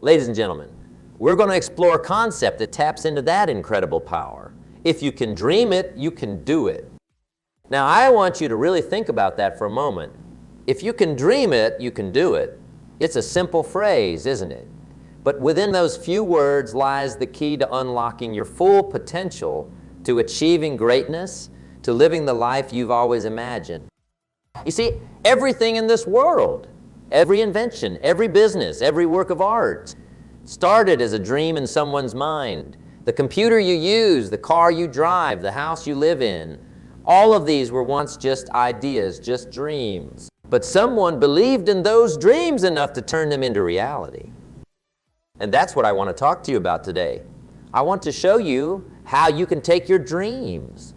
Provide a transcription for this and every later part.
Ladies and gentlemen, we're going to explore a concept that taps into that incredible power. If you can dream it, you can do it. Now, I want you to really think about that for a moment. If you can dream it, you can do it. It's a simple phrase, isn't it? But within those few words lies the key to unlocking your full potential, to achieving greatness, to living the life you've always imagined. You see, everything in this world, every invention, every business, every work of art, started as a dream in someone's mind. The computer you use, the car you drive, the house you live in, all of these were once just ideas, just dreams. But someone believed in those dreams enough to turn them into reality. And that's what I want to talk to you about today. I want to show you how you can take your dreams,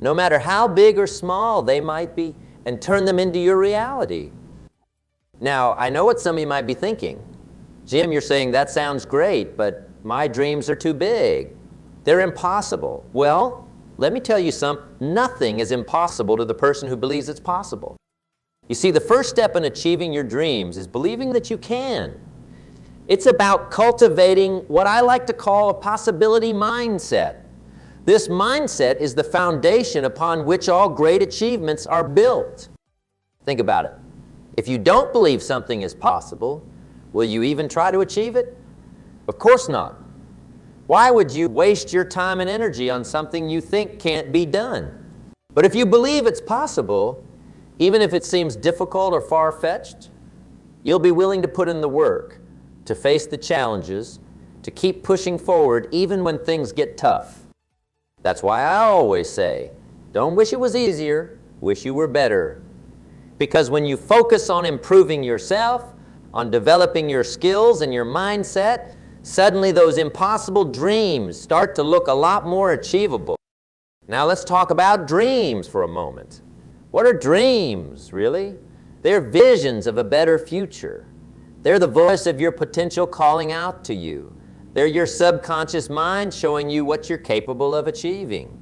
no matter how big or small they might be, and turn them into your reality. Now, I know what some of you might be thinking. Jim, you're saying that sounds great, but my dreams are too big. They're impossible. Well, let me tell you nothing is impossible to the person who believes it's possible. You see, the first step in achieving your dreams is believing that you can. It's about cultivating what I like to call a possibility mindset. This mindset is the foundation upon which all great achievements are built. Think about it. If you don't believe something is possible, will you even try to achieve it? Of course not. Why would you waste your time and energy on something you think can't be done? But if you believe it's possible, even if it seems difficult or far-fetched, you'll be willing to put in the work, to face the challenges, to keep pushing forward even when things get tough. That's why I always say, don't wish it was easier, wish you were better. Because when you focus on improving yourself, on developing your skills and your mindset, suddenly those impossible dreams start to look a lot more achievable. Now let's talk about dreams for a moment. What are dreams, really? They're visions of a better future. They're the voice of your potential calling out to you. They're your subconscious mind showing you what you're capable of achieving.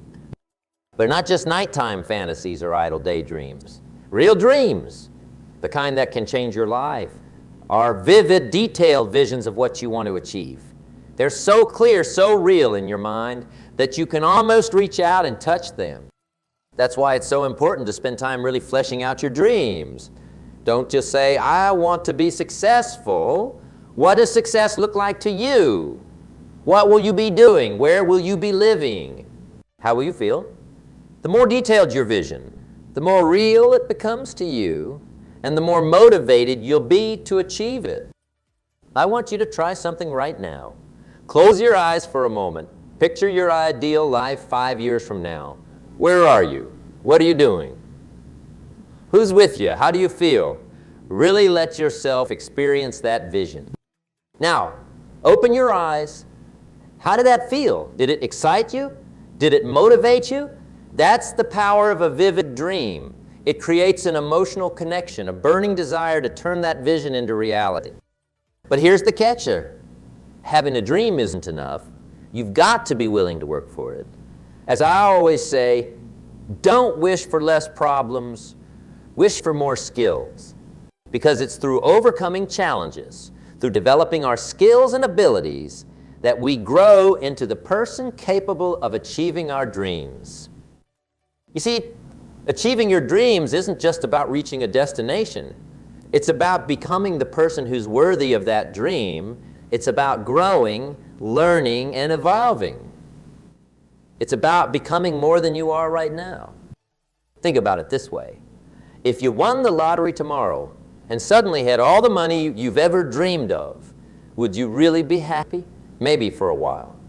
But not just nighttime fantasies or idle daydreams. Real dreams, the kind that can change your life, are vivid, detailed visions of what you want to achieve. They're so clear, so real in your mind that you can almost reach out and touch them. That's why it's so important to spend time really fleshing out your dreams. Don't just say, I want to be successful. What does success look like to you? What will you be doing? Where will you be living? How will you feel? The more detailed your vision, the more real it becomes to you, and the more motivated you'll be to achieve it. I want you to try something right now. Close your eyes for a moment. Picture your ideal life 5 years from now. Where are you? What are you doing? Who's with you? How do you feel? Really let yourself experience that vision. Now, open your eyes. How did that feel? Did it excite you? Did it motivate you? That's the power of a vivid dream. It creates an emotional connection, a burning desire to turn that vision into reality. But here's the catcher. Having a dream isn't enough. You've got to be willing to work for it. As I always say, don't wish for less problems, wish for more skills. Because it's through overcoming challenges, through developing our skills and abilities, that we grow into the person capable of achieving our dreams. You see, achieving your dreams isn't just about reaching a destination. It's about becoming the person who's worthy of that dream. It's about growing, learning, and evolving. It's about becoming more than you are right now. Think about it this way. If you won the lottery tomorrow and suddenly had all the money you've ever dreamed of, would you really be happy? Maybe for a while.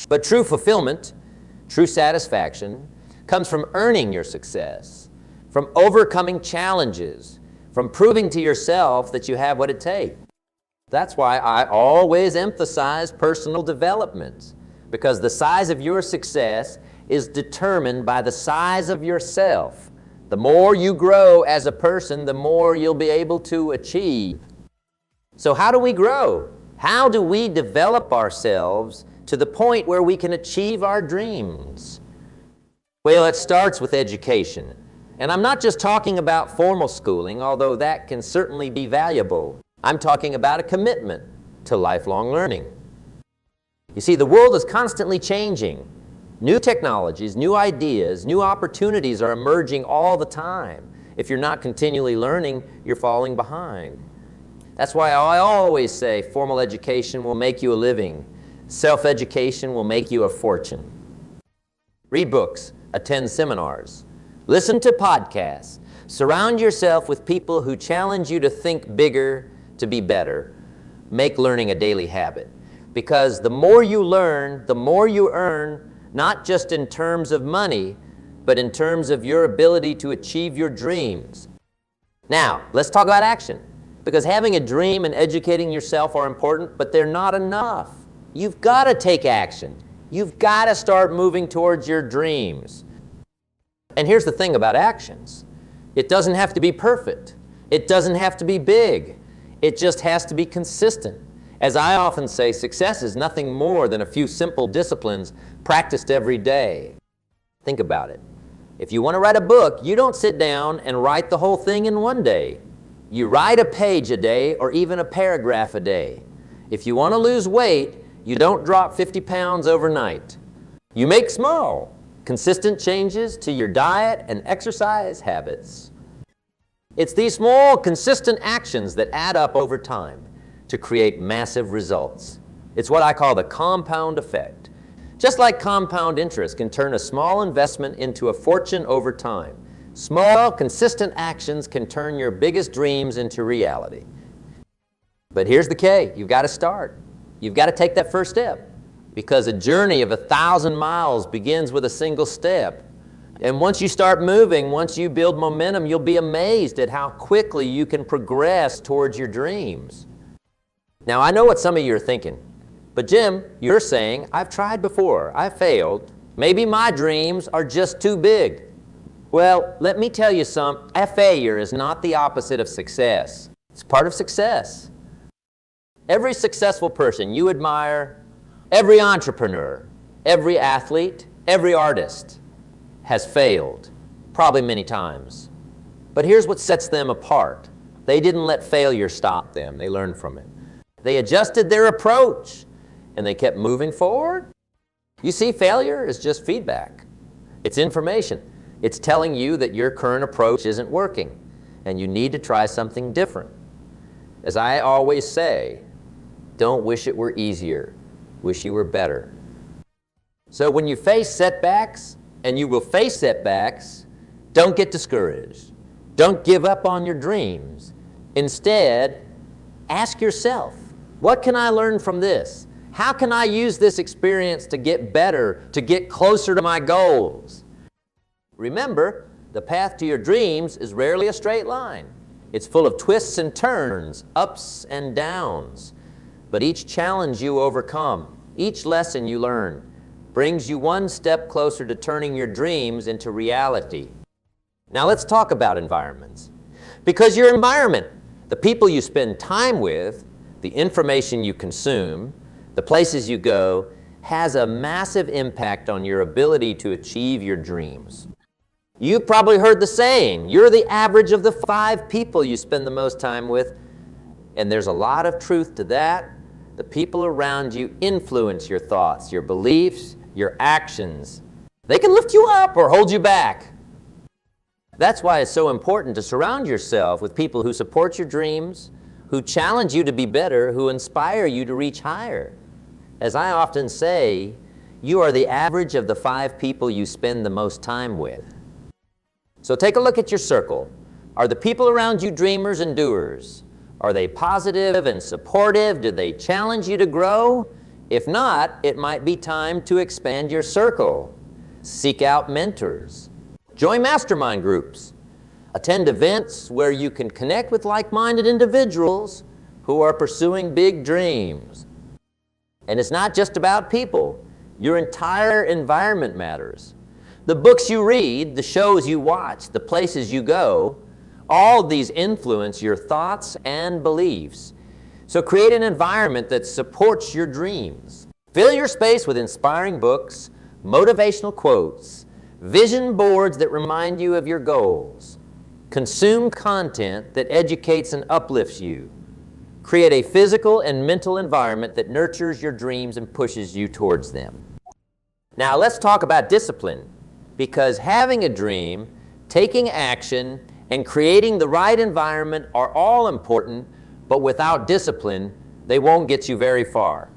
But true fulfillment, true satisfaction, comes from earning your success, from overcoming challenges, from proving to yourself that you have what it takes. That's why I always emphasize personal development, because the size of your success is determined by the size of yourself. The more you grow as a person, the more you'll be able to achieve. So how do we grow? How do we develop ourselves to the point where we can achieve our dreams? Well, it starts with education. And I'm not just talking about formal schooling, although that can certainly be valuable. I'm talking about a commitment, to lifelong learning. You see, the world is constantly changing. New technologies, new ideas, new opportunities are emerging all the time. If you're not continually learning, you're falling behind. That's why I always say formal education will make you a living. Self-education will make you a fortune. Read books, attend seminars, listen to podcasts, surround yourself with people who challenge you to think bigger, to be better. Make learning a daily habit. Because the more you learn, the more you earn, not just in terms of money, but in terms of your ability to achieve your dreams. Now, let's talk about action. Because having a dream and educating yourself are important, but they're not enough. You've got to take action. You've got to start moving towards your dreams. And here's the thing about actions. It doesn't have to be perfect. It doesn't have to be big. It just has to be consistent. As I often say, success is nothing more than a few simple disciplines practiced every day. Think about it. If you want to write a book, you don't sit down and write the whole thing in one day. You write a page a day or even a paragraph a day. If you want to lose weight, you don't drop 50 pounds overnight. You make small, consistent changes to your diet and exercise habits. It's these small, consistent actions that add up over time to create massive results. It's what I call the compound effect. Just like compound interest can turn a small investment into a fortune over time, small, consistent actions can turn your biggest dreams into reality. But here's the K. You've got to start. You've got to take that first step. Because a journey of 1,000 miles begins with a single step. And once you start moving, once you build momentum, you'll be amazed at how quickly you can progress towards your dreams. Now, I know what some of you are thinking. But Jim, you're saying, I've tried before. I failed. Maybe my dreams are just too big. Well, let me tell you something. A failure is not the opposite of success. It's part of success. Every successful person you admire, every entrepreneur, every athlete, every artist has failed, probably many times. But here's what sets them apart. They didn't let failure stop them. They learned from it. They adjusted their approach, and they kept moving forward. You see, failure is just feedback. It's information. It's telling you that your current approach isn't working, and you need to try something different. As I always say, don't wish it were easier. Wish you were better. So when you face setbacks, and you will face setbacks, don't get discouraged. Don't give up on your dreams. Instead, ask yourself, what can I learn from this? How can I use this experience to get better, to get closer to my goals? Remember, the path to your dreams is rarely a straight line. It's full of twists and turns, ups and downs. But each challenge you overcome, each lesson you learn, brings you one step closer to turning your dreams into reality. Now let's talk about environments. Because your environment, the people you spend time with, the information you consume, the places you go, has a massive impact on your ability to achieve your dreams. You've probably heard the saying, you're the average of the 5 people you spend the most time with. And there's a lot of truth to that. The people around you influence your thoughts, your beliefs, your actions. They can lift you up or hold you back. That's why it's so important to surround yourself with people who support your dreams, who challenge you to be better, who inspire you to reach higher. As I often say, you are the average of the 5 people you spend the most time with. So take a look at your circle. Are the people around you dreamers and doers? Are they positive and supportive? Do they challenge you to grow? If not, it might be time to expand your circle. Seek out mentors. Join mastermind groups. Attend events where you can connect with like-minded individuals who are pursuing big dreams. And it's not just about people. Your entire environment matters. The books you read, the shows you watch, the places you go, all these influence your thoughts and beliefs. So create an environment that supports your dreams. Fill your space with inspiring books, motivational quotes, vision boards that remind you of your goals. Consume content that educates and uplifts you. Create a physical and mental environment that nurtures your dreams and pushes you towards them. Now let's talk about discipline, because having a dream, taking action, and creating the right environment are all important, but without discipline, they won't get you very far.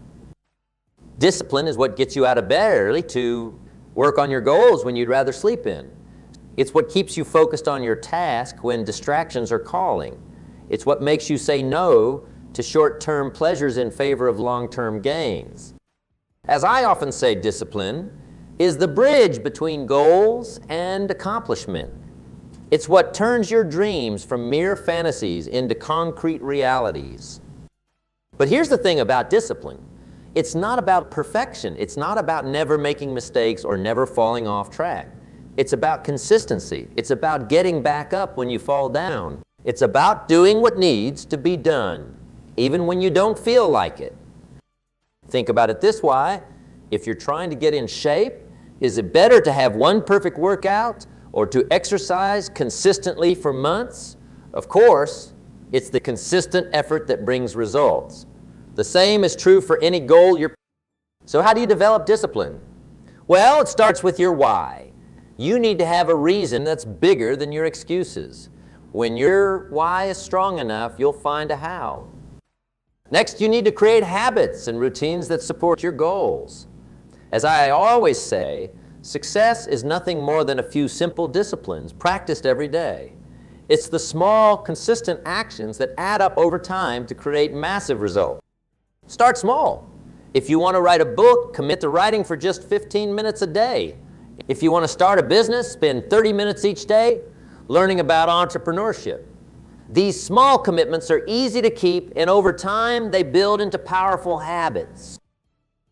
Discipline is what gets you out of bed early to work on your goals when you'd rather sleep in. It's what keeps you focused on your task when distractions are calling. It's what makes you say no to short-term pleasures in favor of long-term gains. As I often say, discipline is the bridge between goals and accomplishment. It's what turns your dreams from mere fantasies into concrete realities. But here's the thing about discipline. It's not about perfection. It's not about never making mistakes or never falling off track. It's about consistency. It's about getting back up when you fall down. It's about doing what needs to be done, even when you don't feel like it. Think about it this way. If you're trying to get in shape, is it better to have one perfect workout or to exercise consistently for months? Of course, it's the consistent effort that brings results. The same is true for any goal you're. So how do you develop discipline? Well, it starts with your why. You need to have a reason that's bigger than your excuses. When your why is strong enough, you'll find a how. Next, you need to create habits and routines that support your goals. As I always say, success is nothing more than a few simple disciplines practiced every day. It's the small, consistent actions that add up over time to create massive results. Start small. If you want to write a book, commit to writing for just 15 minutes a day. If you want to start a business, spend 30 minutes each day learning about entrepreneurship. These small commitments are easy to keep, and over time, they build into powerful habits.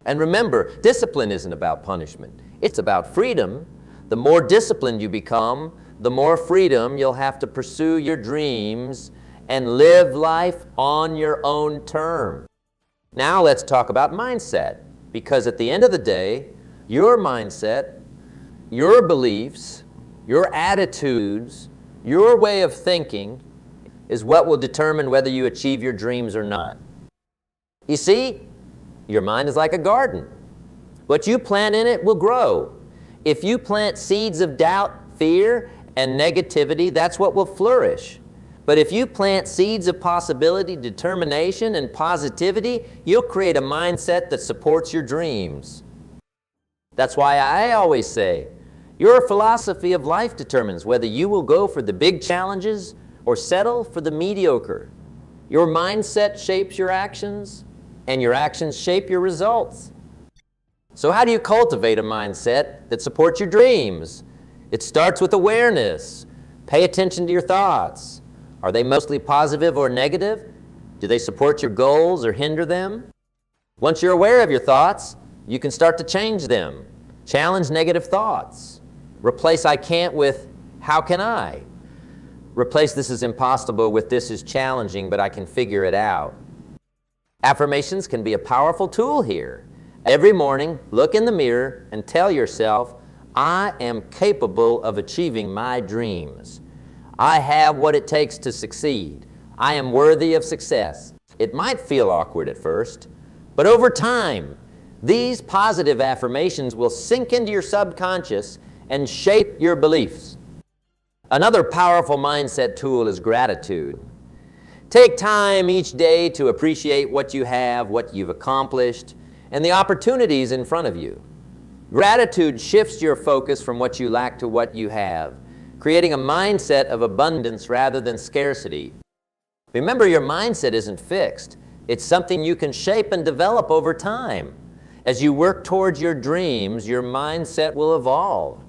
And remember, discipline isn't about punishment. It's about freedom. The more disciplined you become, the more freedom you'll have to pursue your dreams and live life on your own terms. Now let's talk about mindset, because at the end of the day, your mindset, your beliefs, your attitudes, your way of thinking is what will determine whether you achieve your dreams or not. You see, your mind is like a garden. What you plant in it will grow. If you plant seeds of doubt, fear, and negativity, that's what will flourish. But if you plant seeds of possibility, determination, and positivity, you'll create a mindset that supports your dreams. That's why I always say, your philosophy of life determines whether you will go for the big challenges or settle for the mediocre. Your mindset shapes your actions, and your actions shape your results. So how do you cultivate a mindset that supports your dreams? It starts with awareness. Pay attention to your thoughts. Are they mostly positive or negative? Do they support your goals or hinder them? Once you're aware of your thoughts, you can start to change them. Challenge negative thoughts. Replace I can't with how can I? Replace this is impossible with this is challenging, but I can figure it out. Affirmations can be a powerful tool here. Every morning, look in the mirror and tell yourself, I am capable of achieving my dreams. I have what it takes to succeed. I am worthy of success. It might feel awkward at first, but over time, these positive affirmations will sink into your subconscious and shape your beliefs. Another powerful mindset tool is gratitude. Take time each day to appreciate what you have, what you've accomplished, and the opportunities in front of you. Gratitude shifts your focus from what you lack to what you have, creating a mindset of abundance rather than scarcity. Remember, your mindset isn't fixed. It's something you can shape and develop over time. As you work towards your dreams, your mindset will evolve.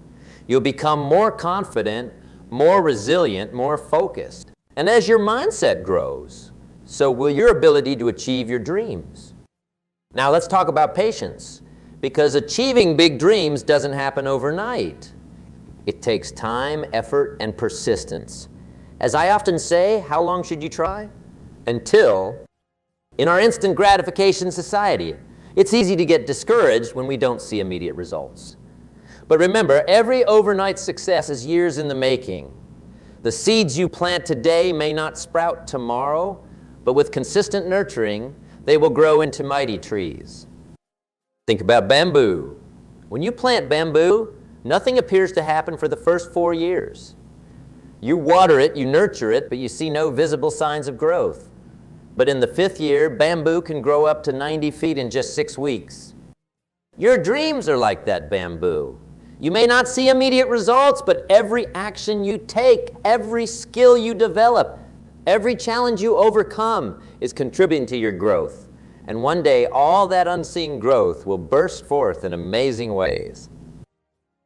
You'll become more confident, more resilient, more focused. And as your mindset grows, so will your ability to achieve your dreams. Now let's talk about patience, because achieving big dreams doesn't happen overnight. It takes time, effort, and persistence. As I often say, how long should you try? Until, in our instant gratification society, it's easy to get discouraged when we don't see immediate results. But remember, every overnight success is years in the making. The seeds you plant today may not sprout tomorrow, but with consistent nurturing, they will grow into mighty trees. Think about bamboo. When you plant bamboo, nothing appears to happen for the first 4 years. You water it, you nurture it, but you see no visible signs of growth. But in the 5th year, bamboo can grow up to 90 feet in just 6 weeks. Your dreams are like that bamboo. You may not see immediate results, but every action you take, every skill you develop, every challenge you overcome is contributing to your growth. And one day, all that unseen growth will burst forth in amazing ways.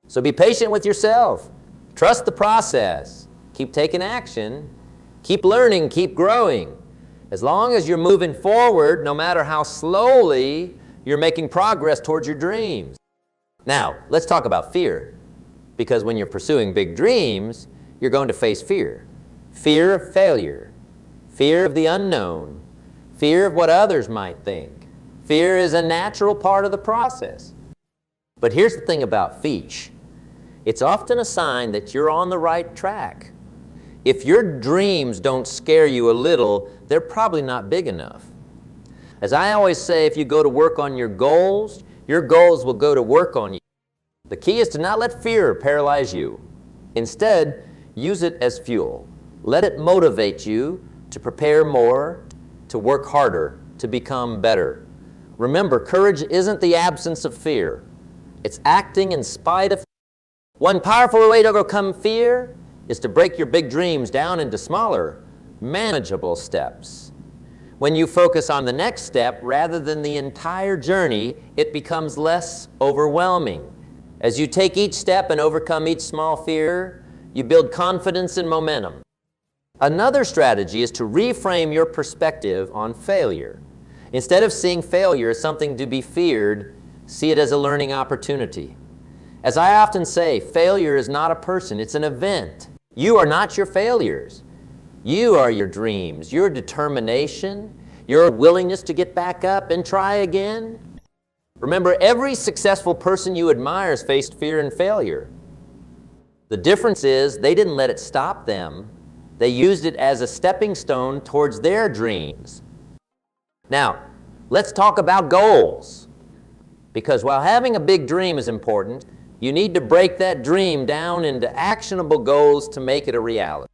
So be patient with yourself. Trust the process. Keep taking action. Keep learning, keep growing. As long as you're moving forward, no matter how slowly, you're making progress towards your dreams. Now, let's talk about fear. Because when you're pursuing big dreams, you're going to face fear. Fear of failure. Fear of the unknown. Fear of what others might think. Fear is a natural part of the process. But here's the thing about fear. It's often a sign that you're on the right track. If your dreams don't scare you a little, they're probably not big enough. As I always say, if you go to work on your goals will go to work on you. The key is to not let fear paralyze you. Instead, use it as fuel. Let it motivate you to prepare more, to work harder, to become better. Remember, courage isn't the absence of fear. It's acting in spite of fear. One powerful way to overcome fear is to break your big dreams down into smaller, manageable steps. When you focus on the next step rather than the entire journey, it becomes less overwhelming. As you take each step and overcome each small fear, you build confidence and momentum. Another strategy is to reframe your perspective on failure. Instead of seeing failure as something to be feared, see it as a learning opportunity. As I often say, failure is not a person, it's an event. You are not your failures. You are your dreams, your determination, your willingness to get back up and try again. Remember, every successful person you admire has faced fear and failure. The difference is they didn't let it stop them. They used it as a stepping stone towards their dreams. Now, let's talk about goals. Because while having a big dream is important, you need to break that dream down into actionable goals to make it a reality.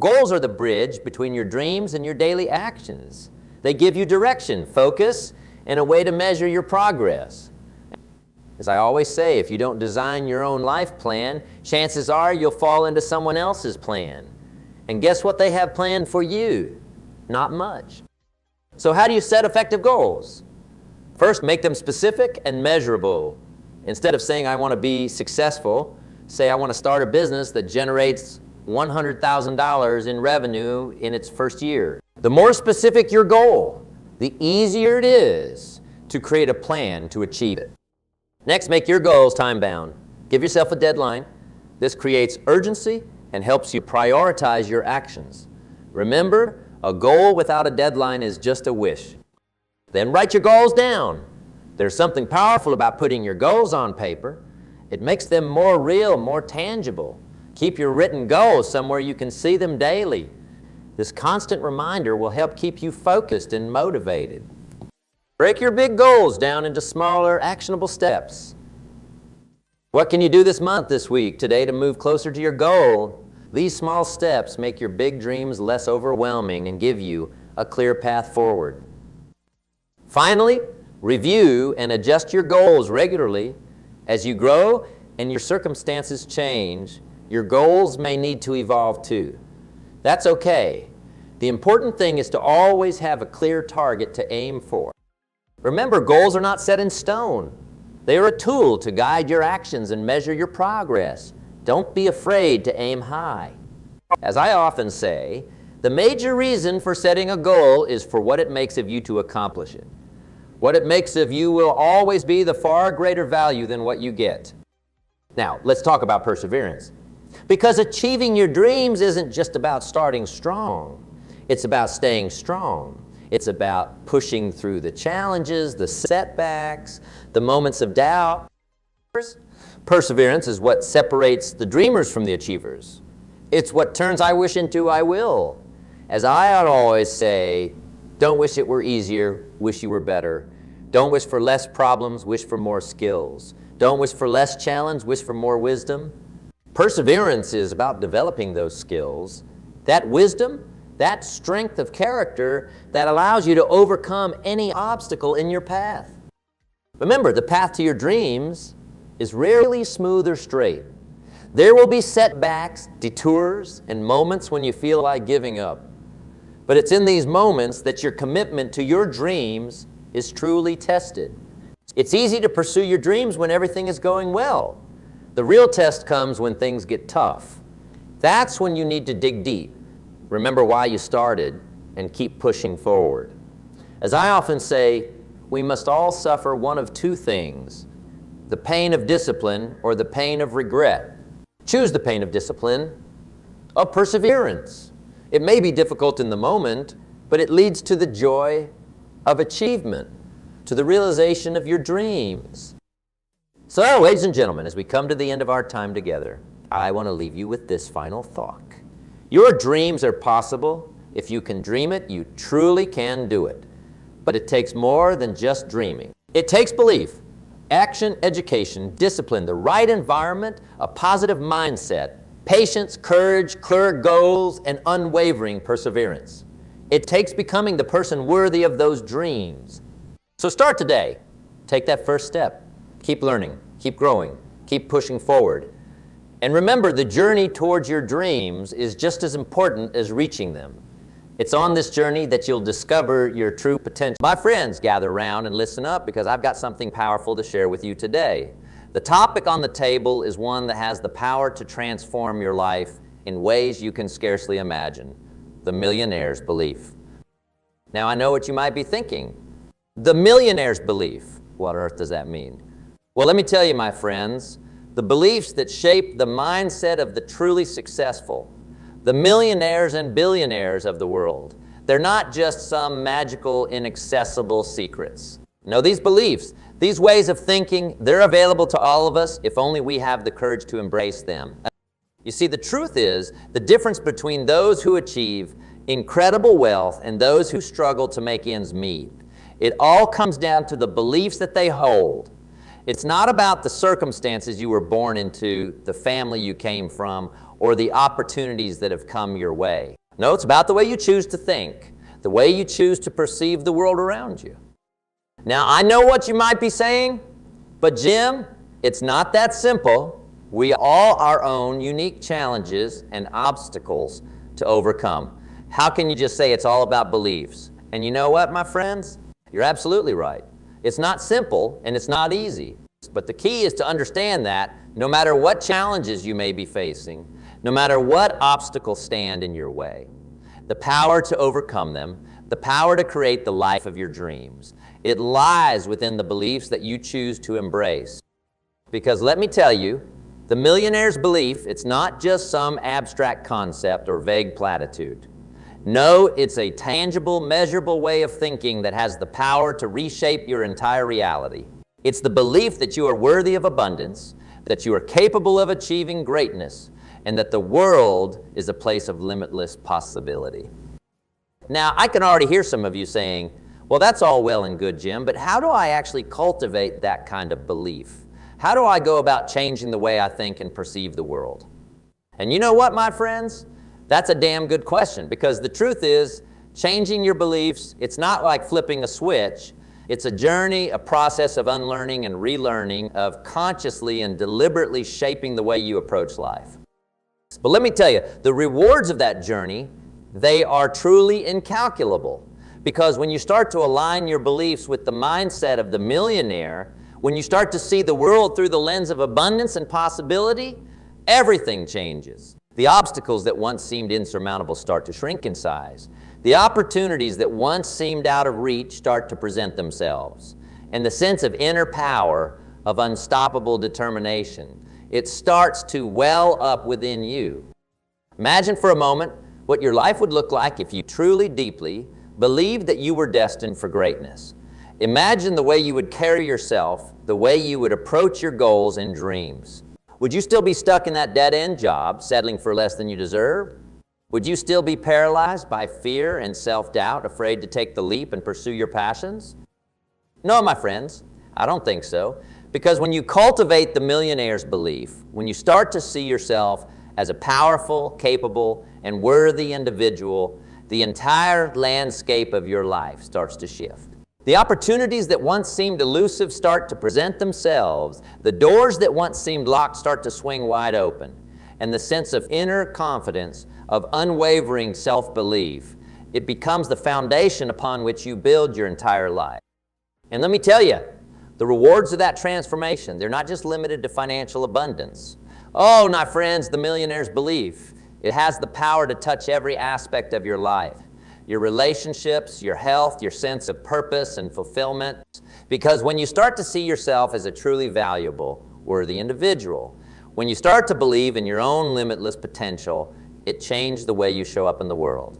Goals are the bridge between your dreams and your daily actions. They give you direction, focus, and a way to measure your progress. As I always say, if you don't design your own life plan, chances are you'll fall into someone else's plan. And guess what they have planned for you? Not much. So how do you set effective goals? First, make them specific and measurable. Instead of saying, I want to be successful, say, I want to start a business that generates $100,000 in revenue in its first year. The more specific your goal, the easier it is to create a plan to achieve it. Next, make your goals time-bound. Give yourself a deadline. This creates urgency and helps you prioritize your actions. Remember, a goal without a deadline is just a wish. Then write your goals down. There's something powerful about putting your goals on paper. It makes them more real, more tangible. Keep your written goals somewhere you can see them daily. This constant reminder will help keep you focused and motivated. Break your big goals down into smaller, actionable steps. What can you do this month, this week, today to move closer to your goal? These small steps make your big dreams less overwhelming and give you a clear path forward. Finally, review and adjust your goals regularly. As you grow and your circumstances change, your goals may need to evolve too. That's okay. The important thing is to always have a clear target to aim for. Remember, goals are not set in stone. They are a tool to guide your actions and measure your progress. Don't be afraid to aim high. As I often say, the major reason for setting a goal is for what it makes of you to accomplish it. What it makes of you will always be the far greater value than what you get. Now, let's talk about perseverance. Because achieving your dreams isn't just about starting strong. It's about staying strong. It's about pushing through the challenges, the setbacks, the moments of doubt. Perseverance is what separates the dreamers from the achievers. It's what turns I wish into I will. As I always say, Don't wish it were easier, wish you were better. Don't wish for less problems, wish for more skills. Don't wish for less challenge, wish for more wisdom. Perseverance is about developing those skills, that wisdom, that strength of character that allows you to overcome any obstacle in your path. Remember, the path to your dreams is rarely smooth or straight. There will be setbacks, detours, and moments when you feel like giving up. But it's in these moments that your commitment to your dreams is truly tested. It's easy to pursue your dreams when everything is going well. The real test comes when things get tough. That's when you need to dig deep, remember why you started, and keep pushing forward. As I often say, we must all suffer one of two things: the pain of discipline or the pain of regret. Choose the pain of discipline, of perseverance. It may be difficult in the moment, but it leads to the joy of achievement, to the realization of your dreams. So, ladies and gentlemen, as we come to the end of our time together, I want to leave you with this final thought. Your dreams are possible. If you can dream it, you truly can do it. But it takes more than just dreaming. It takes belief, action, education, discipline, the right environment, a positive mindset, patience, courage, clear goals, and unwavering perseverance. It takes becoming the person worthy of those dreams. So start today. Take that first step. Keep learning, keep growing, keep pushing forward. And remember, the journey towards your dreams is just as important as reaching them. It's on this journey that you'll discover your true potential. My friends, gather around and listen up, because I've got something powerful to share with you today. The topic on the table is one that has the power to transform your life in ways you can scarcely imagine: the millionaire's belief. Now, I know what you might be thinking. The millionaire's belief. What on earth does that mean? Well, let me tell you, my friends, the beliefs that shape the mindset of the truly successful, the millionaires and billionaires of the world, they're not just some magical, inaccessible secrets. No, these beliefs, these ways of thinking, they're available to all of us if only we have the courage to embrace them. You see, the truth is, the difference between those who achieve incredible wealth and those who struggle to make ends meet, it all comes down to the beliefs that they hold. It's not about the circumstances you were born into, the family you came from, or the opportunities that have come your way. No, it's about the way you choose to think, the way you choose to perceive the world around you. Now, I know what you might be saying, but Jim, it's not that simple. We all have our own unique challenges and obstacles to overcome. How can you just say it's all about beliefs? And you know what, my friends? You're absolutely right. It's not simple and it's not easy. But the key is to understand that no matter what challenges you may be facing, no matter what obstacles stand in your way, the power to overcome them, the power to create the life of your dreams, it lies within the beliefs that you choose to embrace. Because let me tell you, the millionaire's belief, it's not just some abstract concept or vague platitude. No, it's a tangible, measurable way of thinking that has the power to reshape your entire reality. It's the belief that you are worthy of abundance, that you are capable of achieving greatness, and that the world is a place of limitless possibility. Now, I can already hear some of you saying, well, that's all well and good, Jim, but how do I actually cultivate that kind of belief? How do I go about changing the way I think and perceive the world? And you know what, my friends? That's a damn good question, because the truth is, changing your beliefs, it's not like flipping a switch. It's a journey, a process of unlearning and relearning, of consciously and deliberately shaping the way you approach life. But let me tell you, the rewards of that journey, they are truly incalculable. Because when you start to align your beliefs with the mindset of the millionaire, when you start to see the world through the lens of abundance and possibility, everything changes. The obstacles that once seemed insurmountable start to shrink in size. The opportunities that once seemed out of reach start to present themselves. And the sense of inner power, of unstoppable determination, it starts to well up within you. Imagine for a moment what your life would look like if you truly, deeply believed that you were destined for greatness. Imagine the way you would carry yourself, the way you would approach your goals and dreams. Would you still be stuck in that dead-end job, settling for less than you deserve? Would you still be paralyzed by fear and self-doubt, afraid to take the leap and pursue your passions? No, my friends, I don't think so. Because when you cultivate the millionaire's belief, when you start to see yourself as a powerful, capable, and worthy individual, the entire landscape of your life starts to shift. The opportunities that once seemed elusive start to present themselves. The doors that once seemed locked start to swing wide open. And the sense of inner confidence, of unwavering self-belief, it becomes the foundation upon which you build your entire life. And let me tell you, the rewards of that transformation, they're not just limited to financial abundance. Oh, my friends, the millionaire's belief, it has the power to touch every aspect of your life. Your relationships, your health, your sense of purpose and fulfillment. Because when you start to see yourself as a truly valuable, worthy individual, when you start to believe in your own limitless potential, it changes the way you show up in the world.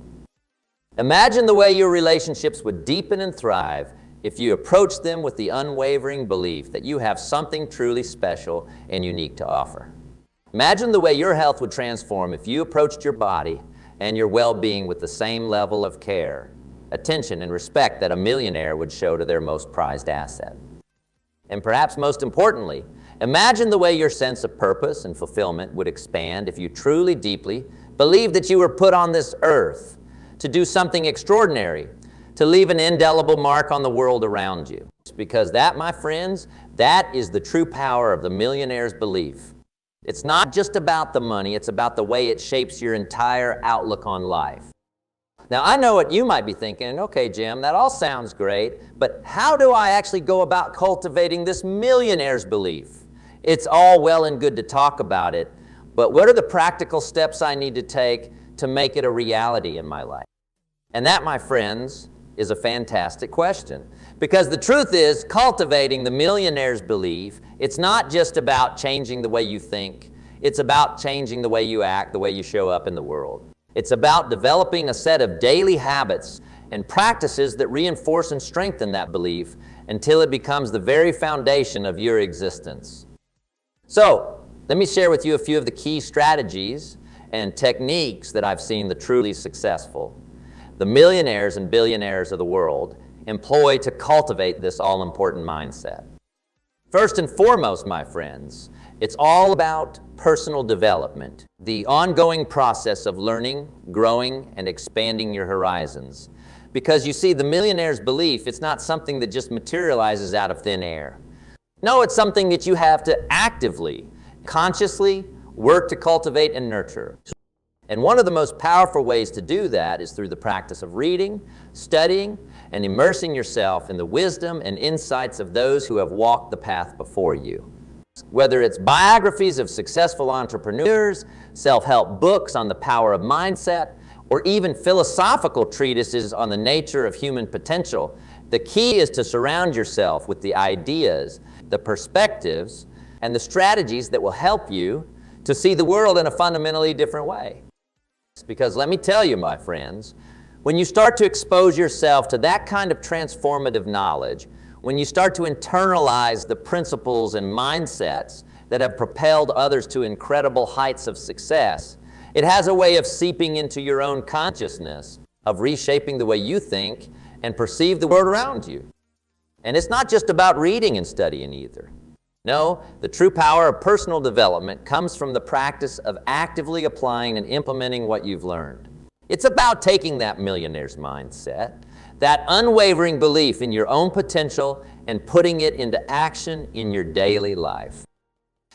Imagine the way your relationships would deepen and thrive if you approach them with the unwavering belief that you have something truly special and unique to offer. Imagine the way your health would transform if you approached your body and your well-being with the same level of care, attention, and respect that a millionaire would show to their most prized asset. And perhaps most importantly, imagine the way your sense of purpose and fulfillment would expand if you truly, deeply believed that you were put on this earth to do something extraordinary, to leave an indelible mark on the world around you. Because that, my friends, that is the true power of the millionaire's belief. It's not just about the money, it's about the way it shapes your entire outlook on life. Now, I know what you might be thinking, okay, Jim, that all sounds great, but how do I actually go about cultivating this millionaire's belief? It's all well and good to talk about it, but what are the practical steps I need to take to make it a reality in my life? And that, my friends, is a fantastic question. Because the truth is, cultivating the millionaire's belief, it's not just about changing the way you think. It's about changing the way you act, the way you show up in the world. It's about developing a set of daily habits and practices that reinforce and strengthen that belief until it becomes the very foundation of your existence. So, let me share with you a few of the key strategies and techniques that I've seen the truly successful, the millionaires and billionaires of the world, employ to cultivate this all-important mindset. First and foremost, my friends, it's all about personal development, the ongoing process of learning, growing, and expanding your horizons. Because you see, the millionaire's belief, it's not something that just materializes out of thin air. No, it's something that you have to actively, consciously work to cultivate and nurture. And one of the most powerful ways to do that is through the practice of reading, studying, and immersing yourself in the wisdom and insights of those who have walked the path before you. Whether it's biographies of successful entrepreneurs, self-help books on the power of mindset, or even philosophical treatises on the nature of human potential, the key is to surround yourself with the ideas, the perspectives, and the strategies that will help you to see the world in a fundamentally different way. Because let me tell you, my friends, when you start to expose yourself to that kind of transformative knowledge, when you start to internalize the principles and mindsets that have propelled others to incredible heights of success, it has a way of seeping into your own consciousness, of reshaping the way you think and perceive the world around you. And it's not just about reading and studying either. No, the true power of personal development comes from the practice of actively applying and implementing what you've learned. It's about taking that millionaire's mindset, that unwavering belief in your own potential, and putting it into action in your daily life.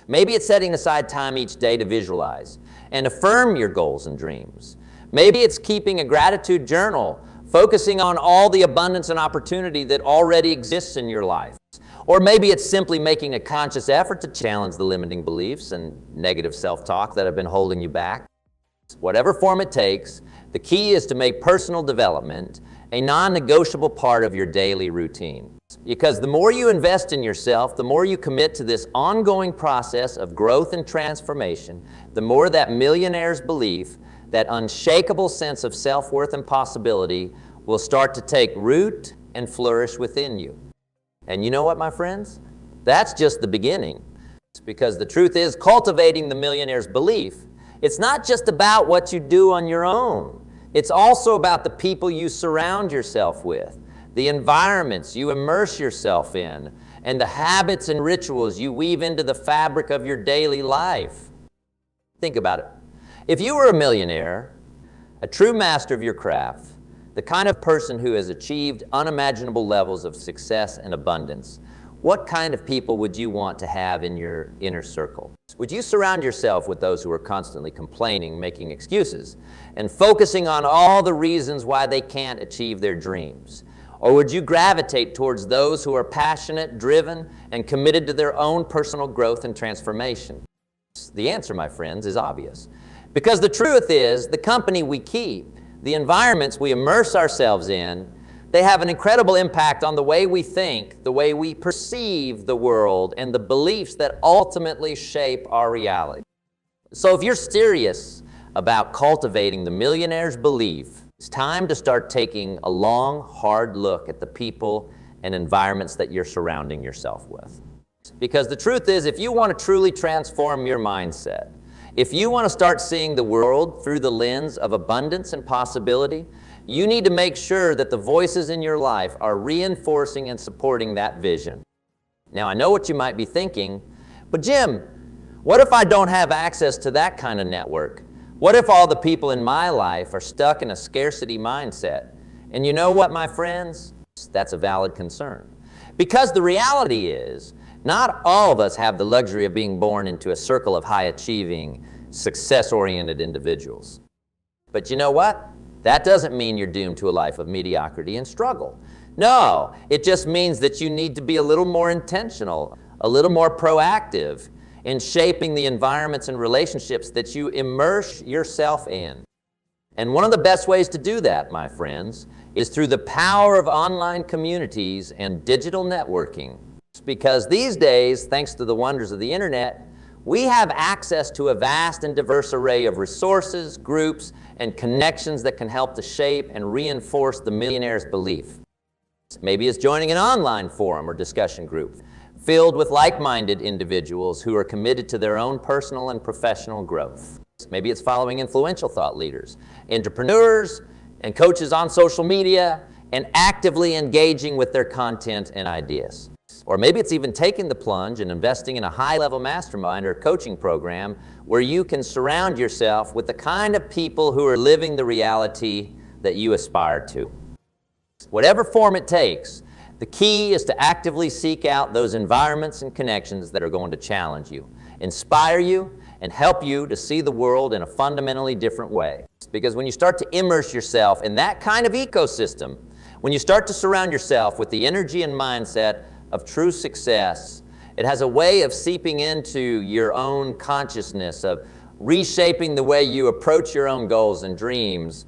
Maybe it's setting aside time each day to visualize and affirm your goals and dreams. Maybe it's keeping a gratitude journal, focusing on all the abundance and opportunity that already exists in your life. Or maybe it's simply making a conscious effort to challenge the limiting beliefs and negative self-talk that have been holding you back. Whatever form it takes, the key is to make personal development a non-negotiable part of your daily routine. Because the more you invest in yourself, the more you commit to this ongoing process of growth and transformation, the more that millionaire's belief, that unshakable sense of self-worth and possibility, will start to take root and flourish within you. And you know what, my friends? That's just the beginning. Because the truth is, cultivating the millionaire's belief, It's not just about what you do on your own. It's also about the people you surround yourself with, the environments you immerse yourself in, and the habits and rituals you weave into the fabric of your daily life. Think about it. If you were a millionaire, a true master of your craft, the kind of person who has achieved unimaginable levels of success and abundance, what kind of people would you want to have in your inner circle? Would you surround yourself with those who are constantly complaining, making excuses, and focusing on all the reasons why they can't achieve their dreams? Or would you gravitate towards those who are passionate, driven, and committed to their own personal growth and transformation? The answer, my friends, is obvious. Because the truth is, the company we keep, the environments we immerse ourselves in, they have an incredible impact on the way we think, the way we perceive the world, and the beliefs that ultimately shape our reality. So if you're serious about cultivating the millionaire's belief, it's time to start taking a long, hard look at the people and environments that you're surrounding yourself with. Because the truth is, if you want to truly transform your mindset, if you want to start seeing the world through the lens of abundance and possibility, you need to make sure that the voices in your life are reinforcing and supporting that vision. Now, I know what you might be thinking, but Jim, what if I don't have access to that kind of network? What if all the people in my life are stuck in a scarcity mindset? And you know what, my friends? That's a valid concern. Because the reality is, not all of us have the luxury of being born into a circle of high-achieving, success-oriented individuals. But you know what? That doesn't mean you're doomed to a life of mediocrity and struggle. No, it just means that you need to be a little more intentional, a little more proactive in shaping the environments and relationships that you immerse yourself in. And one of the best ways to do that, my friends, is through the power of online communities and digital networking. Because these days, thanks to the wonders of the internet, we have access to a vast and diverse array of resources, groups, and connections that can help to shape and reinforce the millionaire's belief. Maybe it's joining an online forum or discussion group filled with like-minded individuals who are committed to their own personal and professional growth. Maybe it's following influential thought leaders, entrepreneurs, and coaches on social media, and actively engaging with their content and ideas. Or maybe it's even taking the plunge and investing in a high-level mastermind or coaching program where you can surround yourself with the kind of people who are living the reality that you aspire to. Whatever form it takes, the key is to actively seek out those environments and connections that are going to challenge you, inspire you, and help you to see the world in a fundamentally different way. Because when you start to immerse yourself in that kind of ecosystem, when you start to surround yourself with the energy and mindset of true success, it has a way of seeping into your own consciousness, of reshaping the way you approach your own goals and dreams.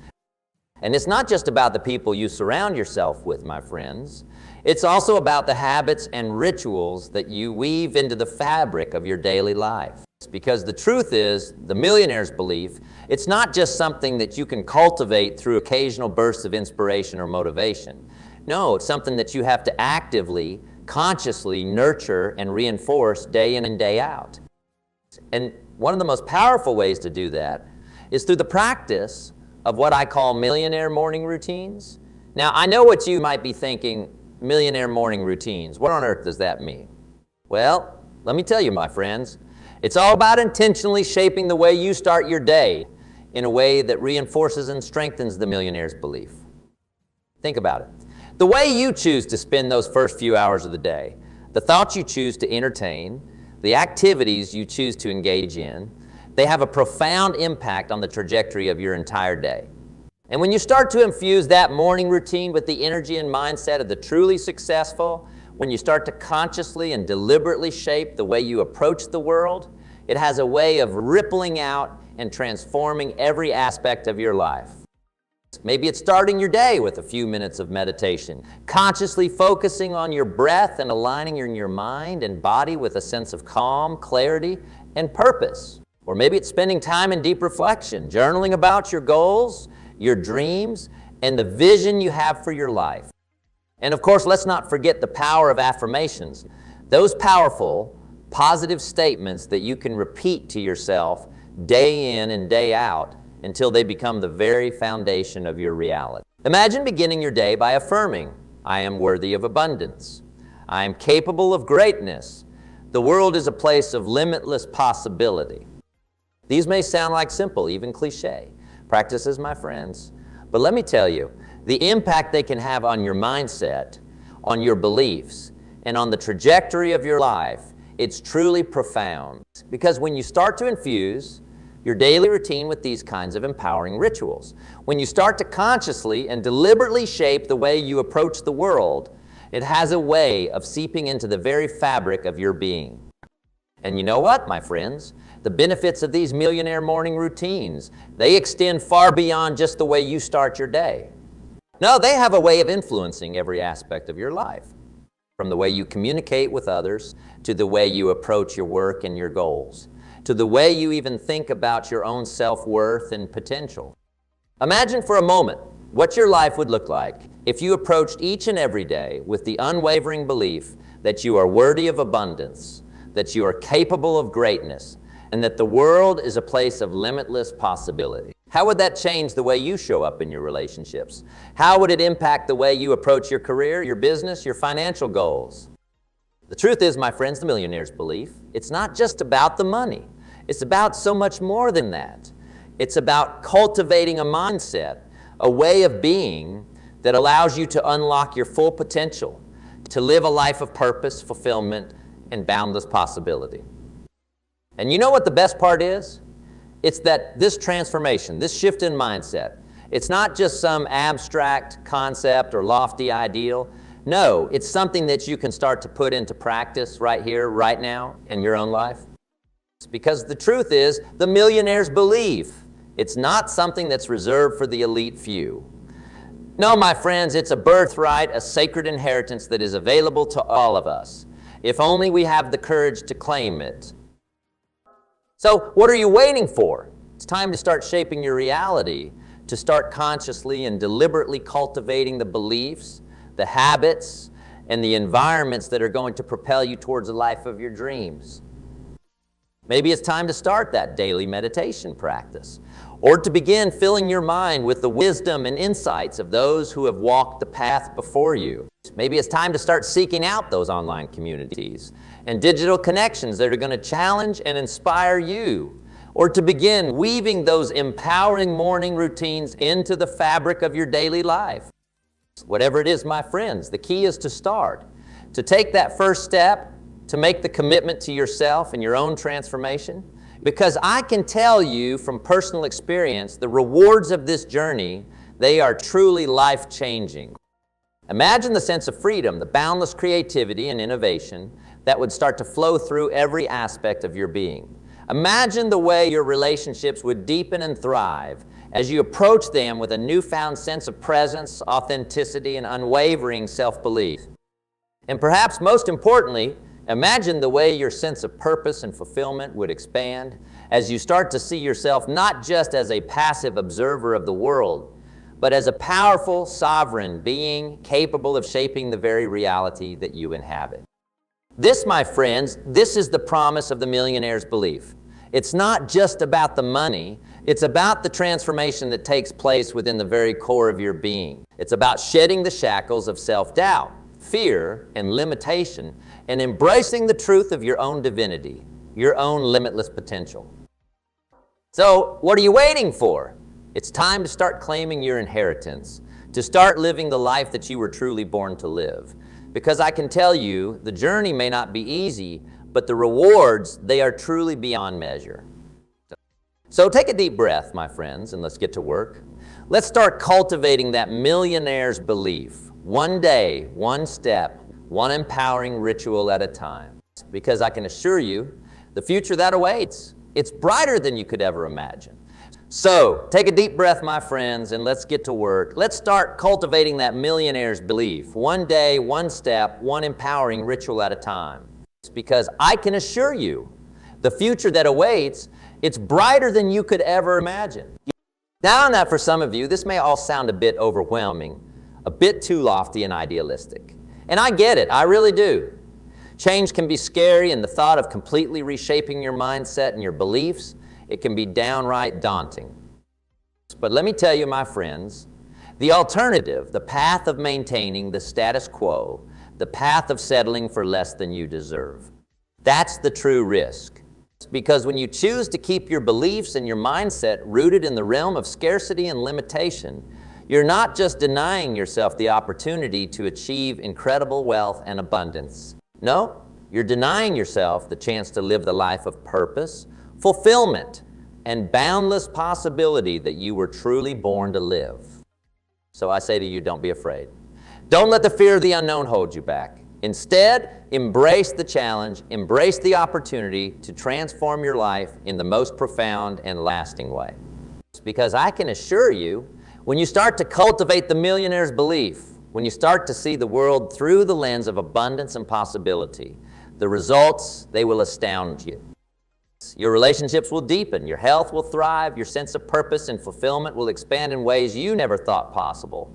And it's not just about the people you surround yourself with, my friends. It's also about the habits and rituals that you weave into the fabric of your daily life. Because the truth is, the millionaire's belief, it's not just something that you can cultivate through occasional bursts of inspiration or motivation. No, it's something that you have to actively, consciously nurture and reinforce day in and day out. And one of the most powerful ways to do that is through the practice of what I call millionaire morning routines. Now, I know what you might be thinking, millionaire morning routines. What on earth does that mean? Well, let me tell you, my friends, it's all about intentionally shaping the way you start your day in a way that reinforces and strengthens the millionaire's belief. Think about it. The way you choose to spend those first few hours of the day, the thoughts you choose to entertain, the activities you choose to engage in, they have a profound impact on the trajectory of your entire day. And when you start to infuse that morning routine with the energy and mindset of the truly successful, when you start to consciously and deliberately shape the way you approach the world, it has a way of rippling out and transforming every aspect of your life. Maybe it's starting your day with a few minutes of meditation, consciously focusing on your breath and aligning your mind and body with a sense of calm, clarity, and purpose. Or maybe it's spending time in deep reflection, journaling about your goals, your dreams, and the vision you have for your life. And of course, let's not forget the power of affirmations. Those powerful, positive statements that you can repeat to yourself day in and day out, until they become the very foundation of your reality. Imagine beginning your day by affirming, I am worthy of abundance. I am capable of greatness. The world is a place of limitless possibility. These may sound like simple, even cliche practices, my friends, but let me tell you, the impact they can have on your mindset, on your beliefs, and on the trajectory of your life, it's truly profound. Because when you start to infuse your daily routine with these kinds of empowering rituals, when you start to consciously and deliberately shape the way you approach the world, it has a way of seeping into the very fabric of your being. And you know what, my friends? The benefits of these millionaire morning routines, they extend far beyond just the way you start your day. No, they have a way of influencing every aspect of your life, from the way you communicate with others, to the way you approach your work and your goals, to the way you even think about your own self-worth and potential. Imagine for a moment what your life would look like if you approached each and every day with the unwavering belief that you are worthy of abundance, that you are capable of greatness, and that the world is a place of limitless possibility. How would that change the way you show up in your relationships? How would it impact the way you approach your career, your business, your financial goals? The truth is, my friends, the millionaire's belief, it's not just about the money. It's about so much more than that. It's about cultivating a mindset, a way of being that allows you to unlock your full potential, to live a life of purpose, fulfillment, and boundless possibility. And you know what the best part is? It's that this transformation, this shift in mindset, it's not just some abstract concept or lofty ideal. No, it's something that you can start to put into practice right here, right now, in your own life. Because the truth is, the millionaire's belief, it's not something that's reserved for the elite few. No, my friends, it's a birthright, a sacred inheritance that is available to all of us, if only we have the courage to claim it. So what are you waiting for? It's time to start shaping your reality, to start consciously and deliberately cultivating the beliefs, the habits, and the environments that are going to propel you towards the life of your dreams. Maybe it's time to start that daily meditation practice, or to begin filling your mind with the wisdom and insights of those who have walked the path before you. Maybe it's time to start seeking out those online communities and digital connections that are going to challenge and inspire you, or to begin weaving those empowering morning routines into the fabric of your daily life. Whatever it is, my friends, the key is to start, to take that first step, to make the commitment to yourself and your own transformation. Because I can tell you from personal experience, the rewards of this journey, they are truly life-changing. Imagine the sense of freedom, the boundless creativity and innovation that would start to flow through every aspect of your being. Imagine the way your relationships would deepen and thrive as you approach them with a newfound sense of presence, authenticity, and unwavering self-belief. And perhaps most importantly, imagine the way your sense of purpose and fulfillment would expand as you start to see yourself not just as a passive observer of the world, but as a powerful, sovereign being capable of shaping the very reality that you inhabit. This, my friends, this is the promise of the millionaire's belief. It's not just about the money, it's about the transformation that takes place within the very core of your being. It's about shedding the shackles of self-doubt, fear, and limitation, and embracing the truth of your own divinity, your own limitless potential. So, what are you waiting for? It's time to start claiming your inheritance, to start living the life that you were truly born to live. Because I can tell you, the journey may not be easy, but the rewards, they are truly beyond measure. So take a deep breath, my friends, and let's get to work. Let's start cultivating that millionaire's belief. One day, one step, one empowering ritual at a time. Because I can assure you, the future that awaits, it's brighter than you could ever imagine. So, take a deep breath, my friends, and let's get to work. Let's start cultivating that millionaire's belief. One day, one step, one empowering ritual at a time. Because I can assure you, the future that awaits, it's brighter than you could ever imagine. Now, that for some of you, this may all sound a bit overwhelming, a bit too lofty and idealistic. And I get it, I really do. Change can be scary, and the thought of completely reshaping your mindset and your beliefs, It can be downright daunting. But let me tell you, my friends, the alternative, the path of maintaining the status quo, the path of settling for less than you deserve, that's the true risk. Because when you choose to keep your beliefs and your mindset rooted in the realm of scarcity and limitation, you're not just denying yourself the opportunity to achieve incredible wealth and abundance. No, you're denying yourself the chance to live the life of purpose, fulfillment, and boundless possibility that you were truly born to live. So I say to you, don't be afraid. Don't let the fear of the unknown hold you back. Instead, embrace the challenge, embrace the opportunity to transform your life in the most profound and lasting way. Because I can assure you, when you start to cultivate the millionaire's belief, when you start to see the world through the lens of abundance and possibility, the results, they will astound you. Your relationships will deepen, your health will thrive, your sense of purpose and fulfillment will expand in ways you never thought possible.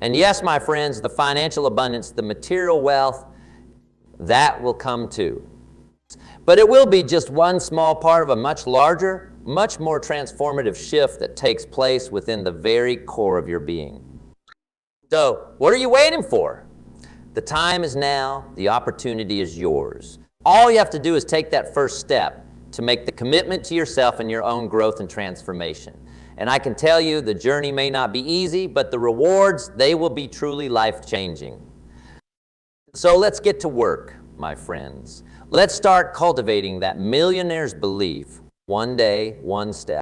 And yes, my friends, the financial abundance, the material wealth, that will come too. But it will be just one small part of a much larger, much more transformative shift that takes place within the very core of your being. So, what are you waiting for? The time is now, the opportunity is yours. All you have to do is take that first step to make the commitment to yourself and your own growth and transformation. And I can tell you, the journey may not be easy, but the rewards, they will be truly life-changing. So let's get to work, my friends. Let's start cultivating that millionaire's belief, one day, one step.